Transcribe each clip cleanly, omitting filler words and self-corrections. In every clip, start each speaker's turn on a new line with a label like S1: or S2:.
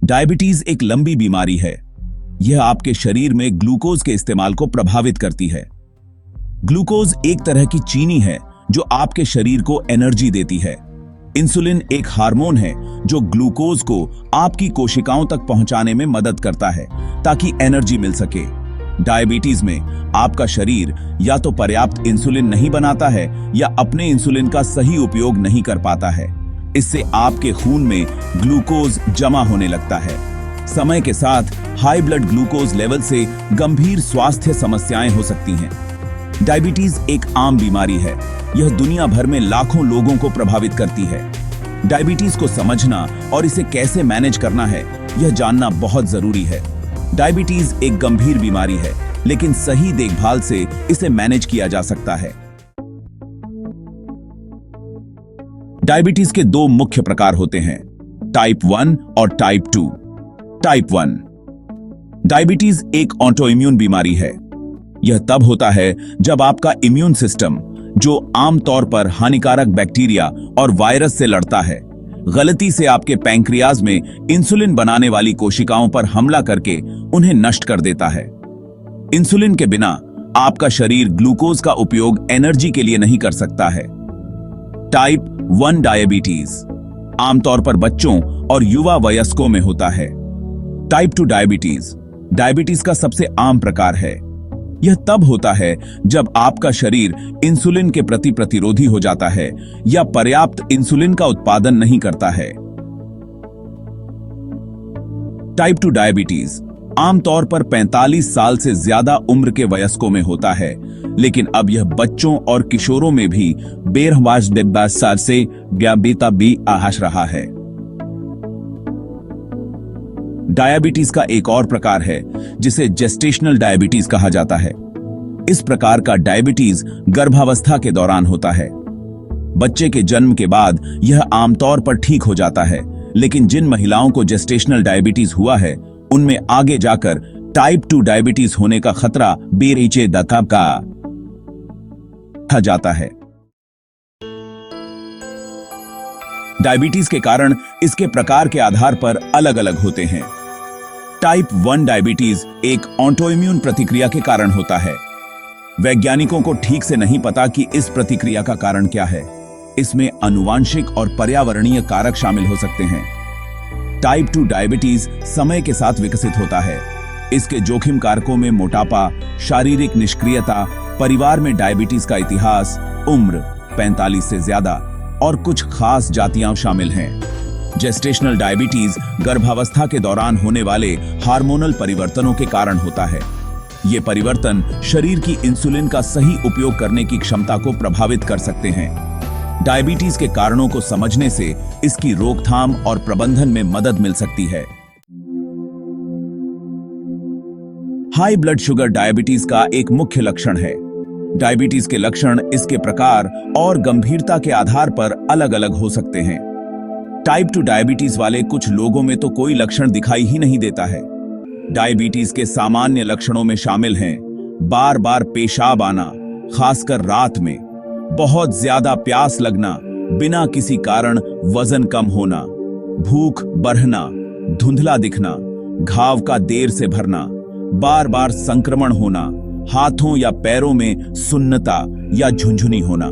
S1: Diabetes एक लंबी बीमारी है। यह आपके शरीर में ग्लूकोज के इस्तेमाल को प्रभावित करती है। ग्लूकोज एक तरह की चीनी है जो आपके शरीर को एनर्जी देती है। इंसुलिन एक हार्मोन है जो ग्लूकोज को आपकी कोशिकाओं तक पहुंचाने में मदद करता है ताकि एनर्जी मिल सके। डायबिटीज में आपका शरीर या तो पर्याप्त इंसुलिन नहीं बनाता है या अपने इंसुलिन का सही उपयोग नहीं कर पाता है। इससे आपके खून में ग्लूकोज जमा होने लगता है। समय के साथ हाई ब्लड ग्लूकोज लेवल से गंभीर स्वास्थ्य समस्याएं हो सकती हैं। डायबिटीज एक आम बीमारी है। यह दुनिया भर में लाखों लोगों को प्रभावित करती है। डायबिटीज को समझना और इसे कैसे मैनेज करना है, यह जानना बहुत जरूरी है। डायबिटीज एक गंभीर बीमारी है, लेकिन सही देखभाल से इसे मैनेज किया जा सकता है। डायबिटीज के दो मुख्य प्रकार होते हैं, टाइप 1 और टाइप 2। टाइप 1 डायबिटीज एक ऑटोइम्यून बीमारी है। यह तब होता है जब आपका इम्यून सिस्टम, जो आमतौर पर हानिकारक बैक्टीरिया और वायरस से लड़ता है, गलती से आपके पैंक्रियाज में इंसुलिन बनाने वाली कोशिकाओं पर हमला करके उन्हें नष्ट कर देता है। इंसुलिन के बिना आपका शरीर ग्लूकोज का उपयोग एनर्जी के लिए नहीं कर सकता है। टाइप 1 डायबिटीज आमतौर पर बच्चों और युवा वयस्कों में होता है। टाइप 2 डायबिटीज का सबसे आम प्रकार है। यह तब होता है जब आपका शरीर इंसुलिन के प्रति प्रतिरोधी हो जाता है या पर्याप्त इंसुलिन का उत्पादन नहीं करता है। टाइप 2 डायबिटीज आमतौर पर 45 साल से ज्यादा उम्र के वयस्कों में होता है, लेकिन अब यह बच्चों और किशोरों में भी 12 साल से व्यापिता भी आहस रहा है। डायबिटीज का एक और प्रकार है जिसे जेस्टेशनल डायबिटीज कहा जाता है। इस प्रकार का डायबिटीज गर्भावस्था के दौरान होता है। बच्चे के जन्म के बाद यह आमतौर पर ठीक हो जाता है, लेकिन जिन महिलाओं को जेस्टेशनल डायबिटीज हुआ है उनमें आगे जाकर टाइप 2 डायबिटीज होने का खतरा बेरीचे दकाब का जाता है। डायबिटीज के कारण इसके प्रकार के आधार पर अलग अलग होते हैं। टाइप 1 डायबिटीज एक ऑटोइम्यून प्रतिक्रिया के कारण होता है। वैज्ञानिकों को ठीक से नहीं पता कि इस प्रतिक्रिया का कारण क्या है। इसमें आनुवांशिक और पर्यावरणीय कारक शामिल हो सकते हैं। टाइप 2 डायबिटीज समय के साथ विकसित होता है। इसके जोखिम कारकों में मोटापा, शारीरिक निष्क्रियता, परिवार में डायबिटीज का इतिहास, उम्र 45 से ज्यादा और कुछ खास जातियां शामिल हैं। जेस्टेशनल डायबिटीज गर्भावस्था के दौरान होने वाले हार्मोनल परिवर्तनों के कारण होता है। ये परिवर्तन शरीर की इंसुलिन का सही उपयोग करने की क्षमता को प्रभावित कर सकते हैं। डायबिटीज के कारणों को समझने से इसकी रोकथाम और प्रबंधन में मदद मिल सकती है। हाई ब्लड शुगर डायबिटीज का एक मुख्य लक्षण है। डायबिटीज के लक्षण इसके प्रकार और गंभीरता के आधार पर अलग अलग हो सकते हैं। टाइप 2 डायबिटीज वाले कुछ लोगों में तो कोई लक्षण दिखाई ही नहीं देता है। डायबिटीज के सामान्य लक्षणों में शामिल हैं बार बार पेशाब आना, खासकर रात में, बहुत ज्यादा प्यास लगना, बिना किसी कारण वजन कम होना, भूख बढ़ना, धुंधला दिखना, घाव का देर से भरना, बार बार संक्रमण होना, हाथों या पैरों में सुन्नता या झुंझुनी होना।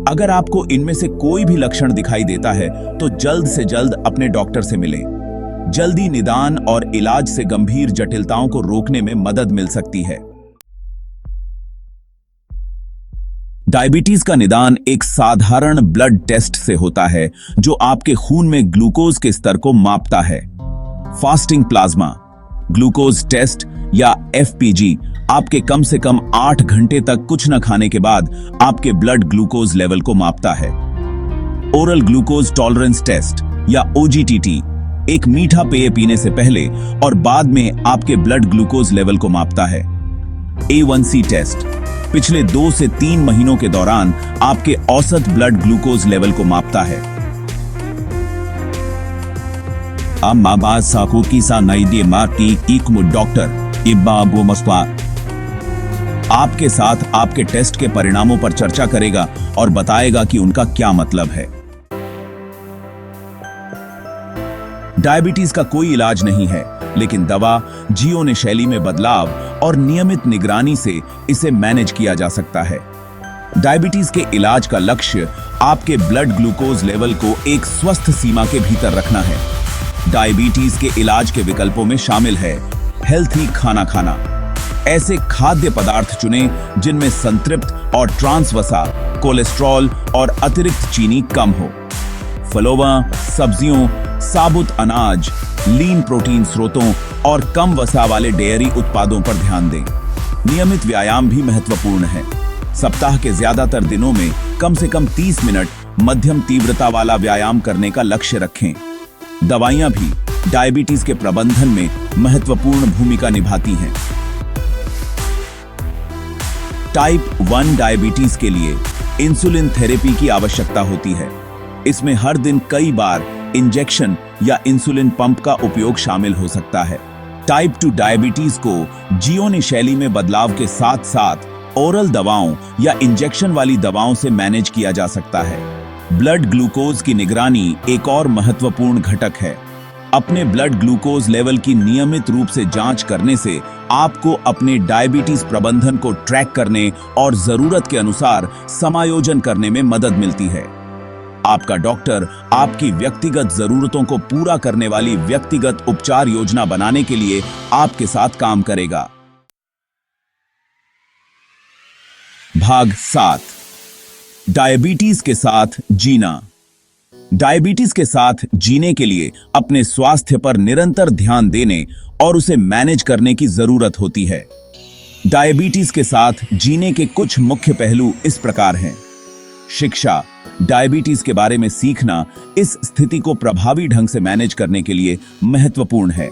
S1: अगर आपको इनमें से कोई भी लक्षण दिखाई देता है तो जल्द से जल्द अपने डॉक्टर से मिलें। जल्दी निदान और इलाज से गंभीर जटिलताओं को रोकने में मदद मिल सकती है। डायबिटीज का निदान एक साधारण ब्लड टेस्ट से होता है जो आपके खून में ग्लूकोज के स्तर को मापता है। फास्टिंग प्लाज्मा ग्लूकोज टेस्ट या एफपीजी आपके कम से कम 8 घंटे तक कुछ न खाने के बाद आपके ब्लड ग्लूकोज लेवल को मापता है। ओरल ग्लूकोज टॉलरेंस टेस्ट या ओजीटीटी एक मीठा पेय पीने से पहले और बाद में आपके ब्लड ग्लूकोज लेवल को मापता है। A1C टेस्ट पिछले 2 से 3 महीनों के दौरान आपके औसत ब्लड ग्लूकोज लेवल को मापता है। डॉक्टर इब्बाबो मस्वा आपके साथ आपके टेस्ट के परिणामों पर चर्चा करेगा और बताएगा कि उनका क्या मतलब है। डायबिटीज का कोई इलाज नहीं है, लेकिन दवा, जीवन शैली में बदलाव और नियमित निगरानी से इसे मैनेज किया जा सकता है। डायबिटीज के इलाज का लक्ष्य आपके ब्लड ग्लूकोज लेवल को एक स्वस्थ सीमा के भीतर रखना है। डायबिटीज के इलाज के विकल्पों में शामिल है हेल्थी खाना खाना। ऐसे खाद्य पदार्थ चुनें जिनमें संतृप्त और ट्रांस वसा, कोलेस्ट्रॉल और अतिरिक्त चीनी कम हो। फलों, सब्जियों, साबुत अनाज, लीन प्रोटीन स्रोतों और कम वसा वाले डेयरी उत्पादों पर ध्यान दें। नियमित व्यायाम भी महत्वपूर्ण है। सप्ताह के ज्यादातर दिनों में कम से कम 30 मिनट मध्यम तीव्रता वाला व्यायाम करने का लक्ष्य रखें। दवाइयां भी डायबिटीज के प्रबंधन में महत्वपूर्ण भूमिका निभाती हैं। टाइप 1 डायबिटीज के लिए इंसुलिन थेरेपी की आवश्यकता होती है। इसमें हर दिन कई बार इंजेक्शन या इंसुलिन पंप का उपयोग शामिल हो सकता है। टाइप 2 डायबिटीज को जीवन शैली में बदलाव के साथ साथ ओरल दवाओं या इंजेक्शन वाली दवाओं से मैनेज किया जा सकता है। ब्लड ग्लूकोज की निगरानी एक और महत्वपूर्ण घटक है। अपने ब्लड ग्लूकोज लेवल की नियमित रूप से जांच करने से आपको अपने डायबिटीज प्रबंधन को ट्रैक करने और जरूरत के अनुसार समायोजन करने में मदद मिलती है। आपका डॉक्टर आपकी व्यक्तिगत जरूरतों को पूरा करने वाली व्यक्तिगत उपचार योजना बनाने के लिए आपके साथ काम करेगा। भाग 7, डायबिटीज के साथ जीना। डायबिटीज के साथ जीने के लिए अपने स्वास्थ्य पर निरंतर ध्यान देने और उसे मैनेज करने की जरूरत होती है। डायबिटीज के साथ जीने के कुछ मुख्य पहलू इस प्रकार हैं। शिक्षा, डायबिटीज के बारे में सीखना इस स्थिति को प्रभावी ढंग से मैनेज करने के लिए महत्वपूर्ण है।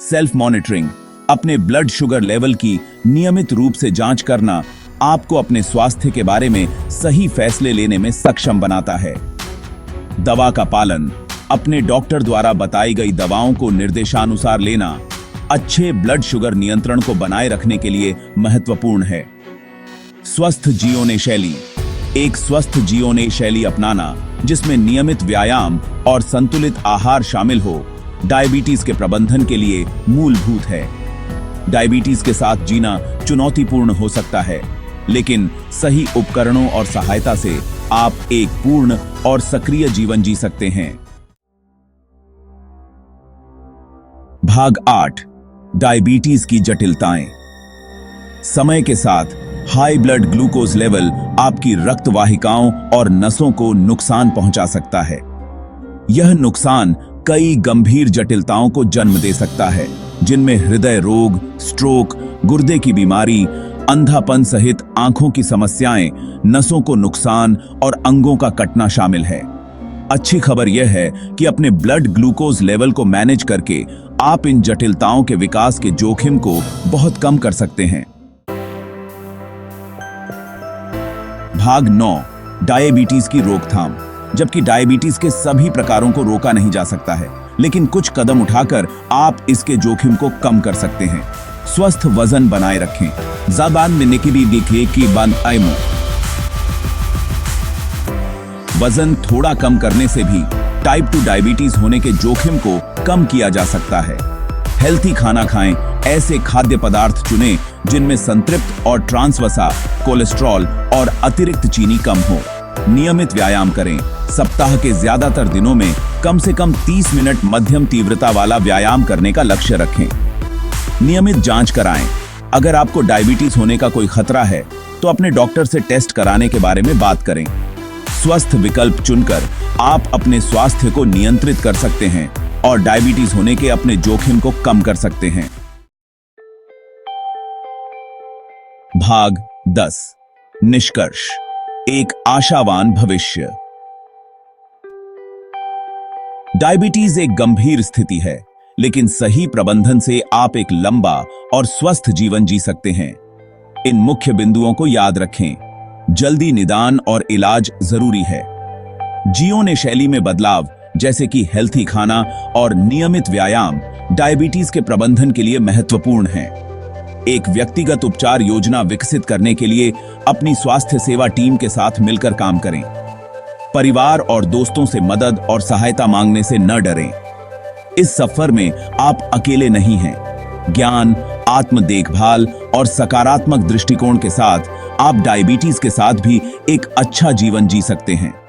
S1: सेल्फ मॉनिटरिंग, अपने ब्लड शुगर लेवल की नियमित रूप से जांच करना आपको अपने स्वास्थ्य के बारे में सही फैसले लेने में सक्षम बनाता है। दवा का पालन, अपने डॉक्टर द्वारा बताई गई दवाओं को निर्देशानुसार लेना अच्छे ब्लड शुगर नियंत्रण को बनाए रखने के लिए महत्वपूर्ण है। स्वस्थ जीवन शैली, एक स्वस्थ जीवन शैली अपनाना जिसमें नियमित व्यायाम और संतुलित आहार शामिल हो, डायबिटीज के प्रबंधन के लिए मूलभूत है। डायबिटीज के साथ जीना चुनौतीपूर्ण हो सकता है, लेकिन सही उपकरणों और सहायता से आप एक पूर्ण और सक्रिय जीवन जी सकते हैं। भाग 8, डायबिटीज की जटिलताएं। समय के साथ हाई ब्लड ग्लूकोज लेवल आपकी रक्त वाहिकाओं और नसों को नुकसान पहुंचा सकता है। यह नुकसान कई गंभीर जटिलताओं को जन्म दे सकता है, जिनमें हृदय रोग, स्ट्रोक, गुर्दे की बीमारी, अंधापन सहित आंखों की समस्याएं, नसों को नुकसान और अंगों का कटना शामिल है। अच्छी खबर यह है कि अपने ब्लड ग्लूकोज लेवल को मैनेज करके आप इन जटिलताओं के विकास के जोखिम को बहुत कम कर सकते हैं। भाग 9, डायबिटीज की रोकथाम। जबकि डायबिटीज के सभी प्रकारों को रोका नहीं जा सकता है, लेकिन कुछ कदम उठाकर आप इसके जोखिम को कम कर सकते हैं। स्वस्थ वजन बनाए रखें। ज़बान में निकली दिखे कि बंद आइमो। वजन थोड़ा कम करने से भी टाइप 2 डायबिटीज होने के जोखिम को कम किया जा सकता है। हेल्थी खाना खाएं। ऐसे खाद्य पदार्थ चुनें जिनमें संतृप्त और ट्रांस वसा, कोलेस्ट्रॉल और अतिरिक्त चीनी कम हो। नियमित व्यायाम करें। सप्ताह के ज्यादातर दिनों में कम से कम 30 मिनट मध्यम तीव्रता वाला व्यायाम करने का लक्ष्य रखें। नियमित जांच कराएं। अगर आपको डायबिटीज होने का कोई खतरा है तो अपने डॉक्टर से टेस्ट कराने के बारे में बात करें। स्वस्थ विकल्प चुनकर आप अपने स्वास्थ्य को नियंत्रित कर सकते हैं और डायबिटीज होने के अपने जोखिम को कम कर सकते हैं। भाग 10, निष्कर्ष, एक आशावान भविष्य। डायबिटीज एक गंभीर स्थिति है, लेकिन सही प्रबंधन से आप एक लंबा और स्वस्थ जीवन जी सकते हैं। इन मुख्य बिंदुओं को याद रखें। जल्दी निदान और इलाज जरूरी है। जीवन शैली में बदलाव जैसे कि हेल्थी खाना और नियमित व्यायाम डायबिटीज के प्रबंधन के लिए महत्वपूर्ण है। एक व्यक्तिगत उपचार योजना विकसित करने के लिए अपनी स्वास्थ्य सेवा टीम के साथ मिलकर काम करें। परिवार और दोस्तों से मदद और सहायता मांगने से न डरें। इस सफर में आप अकेले नहीं हैं। ज्ञान, आत्म देखभाल और सकारात्मक दृष्टिकोण के साथ आप डायबिटीज के साथ भी एक अच्छा जीवन जी सकते हैं।